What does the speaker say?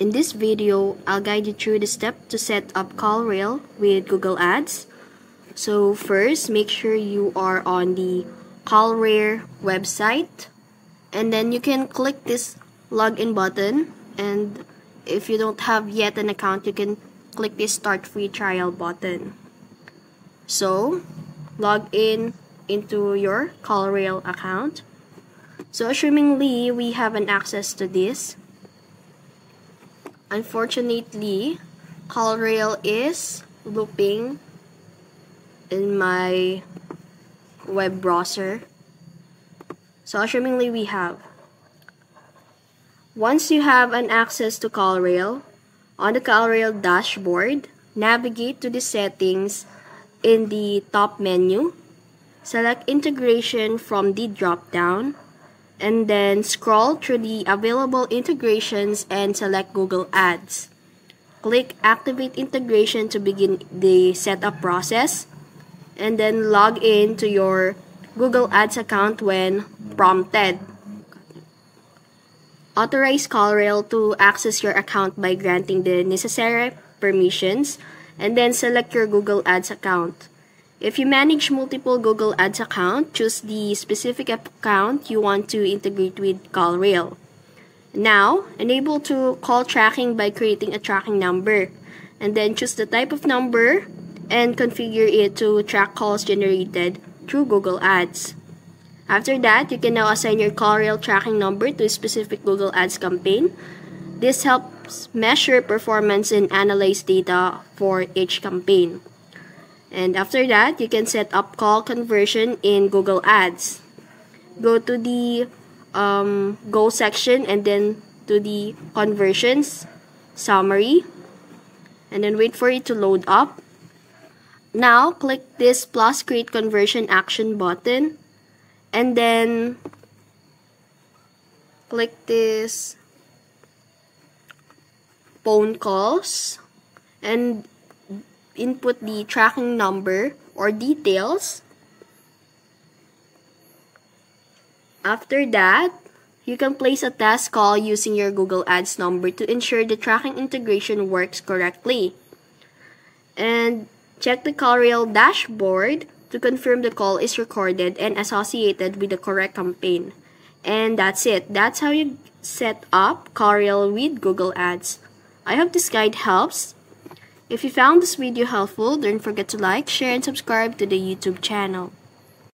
In this video, I'll guide you through the step to set up CallRail with Google Ads. So first, make sure you are on the CallRail website, and then you can click this login button, and if you don't have yet an account, you can click this start free trial button. So log in into your CallRail account. So assumingly we have an access to this. Unfortunately, CallRail is looping in my web browser. So assumingly we have. Once you have an access to CallRail, on the CallRail dashboard, navigate to the settings in the top menu. Select integration from the drop-down, and then scroll through the available integrations and select Google Ads. Click Activate Integration to begin the setup process, and then log in to your Google Ads account when prompted. Authorize CallRail to access your account by granting the necessary permissions, and then select your Google Ads account. If you manage multiple Google Ads accounts, choose the specific account you want to integrate with CallRail. Now, enable to call tracking by creating a tracking number, and then choose the type of number and configure it to track calls generated through Google Ads. After that, you can now assign your CallRail tracking number to a specific Google Ads campaign. This helps measure performance and analyze data for each campaign. And after that, you can set up call conversion in Google Ads. Go to the Go section and then to the conversions summary, and then wait for it to load up. Now, click this plus create conversion action button, and then click this phone calls and input the tracking number or details. After that, you can place a test call using your Google Ads number to ensure the tracking integration works correctly. And check the CallRail dashboard to confirm the call is recorded and associated with the correct campaign. And that's it. That's how you set up CallRail with Google Ads. I hope this guide helps. If you found this video helpful, don't forget to like, share, and subscribe to the YouTube channel.